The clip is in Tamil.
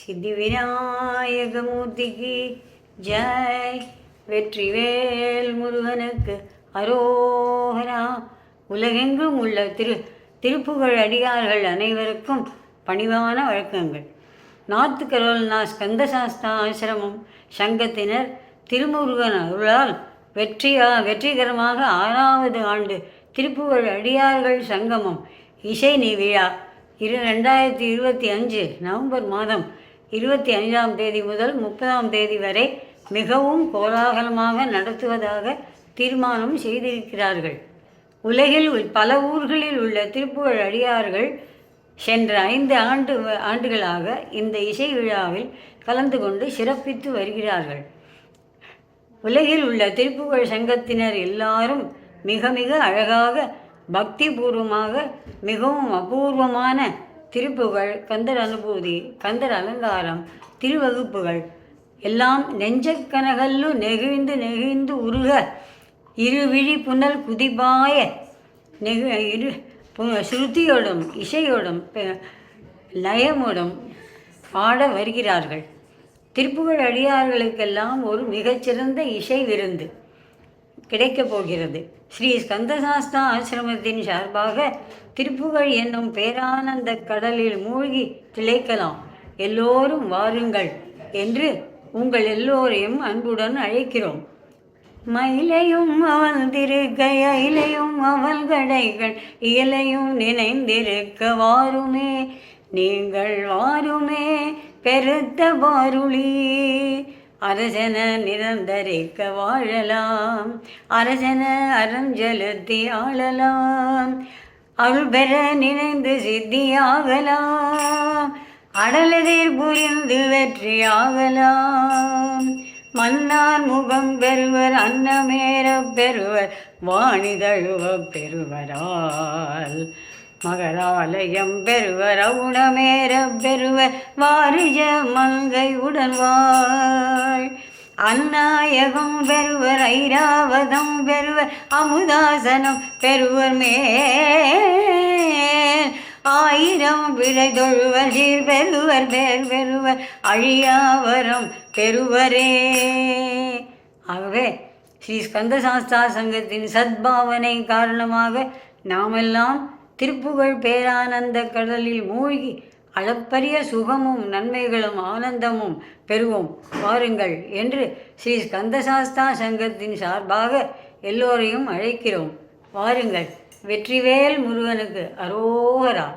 சித்தி விநாயகமூர்த்திக்கு ஜெய். வெற்றிவேல் முருகனுக்கு அரோகரா. உலகெங்கும் உள்ள திருப்புகழ் அடியார்கள் அனைவருக்கும் பணிவான வழக்கங்கள். நார்த் கரோலினா ஸ்கந்தசாஸ்தா ஆசிரமம் சங்கத்தினர் திருமுருகன் அருளால் வெற்றிகரமாக 6வது ஆண்டு திருப்புகழ் அடியார்கள் சங்கமம் இசை விழா 2025 நவம்பர் மாதம் 25ஆம் தேதி முதல் 30ஆம் தேதி வரை மிகவும் கோலாகலமாக நடத்துவதாக தீர்மானம் செய்திருக்கிறார்கள். உலகில் பல ஊர்களில் உள்ள திருப்புகழ் அடியார்கள் சென்ற 5 ஆண்டுகளாக இந்த இசை விழாவில் கலந்து கொண்டு சிறப்பித்து வருகிறார்கள். உலகில் உள்ள திருப்புகழ் சங்கத்தினர் எல்லாரும் மிக மிக அழகாக பக்தி பூர்வமாக மிகவும் அபூர்வமான திருப்புகழ், கந்தர் அனுபூதி, கந்தர் அலங்காரம், திருவகுப்புகள் எல்லாம் நெஞ்சக்கனகல்லு நெகிழ்ந்து நெகிழ்ந்து உருக இருவிழி புனல் குதிபாய ஸ்ருதியோடும் இசையோடும் லயமோடும் பாட வருகிறார்கள். திருப்புகழ் அடியார்களுக்கெல்லாம் ஒரு மிகச்சிறந்த இசை விருந்து கிடைக்கப் போகிறது. ஸ்ரீ ஸ்கந்தசாஸ்தா ஆசிரமத்தின் சார்பாக திருப்புகழ் என்னும் பேரானந்த கடலில் மூழ்கி திளைக்கலாம். எல்லோரும் வாருங்கள் என்று உங்கள் எல்லோரையும் அன்புடன் அழைக்கிறோம். மயிலையும் அவள் திருக்கை அயிலையும் அவள் கடைகள் இயலையும் நினைந்திருக்க வாருமே நீங்கள் வாருமே பெருத்த வாருளி. அரசன நிரந்தரிக்க வாழலாம், அரசன அறஞ்செலுத்தி ஆளலாம், அருள் பெற நினைந்து சித்தியாகலாம், அடலதிர் புரிந்து வெற்றியாகலாம். மன்னார் முகம் பெறுவர் அன்னமேற பெறுவர் வாணிதழுவ பெறுவரால், மகராலயம் பெறுவர் அவுணமேற பெறுவர் வாரிஜ மங்கை உடல்வாள். அந்நாயகம் பெறுவர் ஐராவதம் பெறுவர் அமுதாசனம் பெறுவர் மேல், 1000 விடை தொழுவர் சீர் பெறுவர் பேர் பெறுவர் அழியாவரம் பெறுவரே. ஆகவே ஸ்ரீ ஸ்கந்தசாஸ்தா சங்கத்தின் சத்பாவனை காரணமாக நாமெல்லாம் திருப்புகழ் பேரானந்த கடலில் மூழ்கி அளப்பரிய சுகமும் நன்மைகளும் ஆனந்தமும் பெறுவோம் வாருங்கள் என்று ஸ்ரீ ஸ்கந்தசாஸ்தா சங்கத்தின் சார்பாக எல்லோரையும் அழைக்கிறோம். வாருங்கள். வெற்றிவேல் முருகனுக்கு அரோகரா.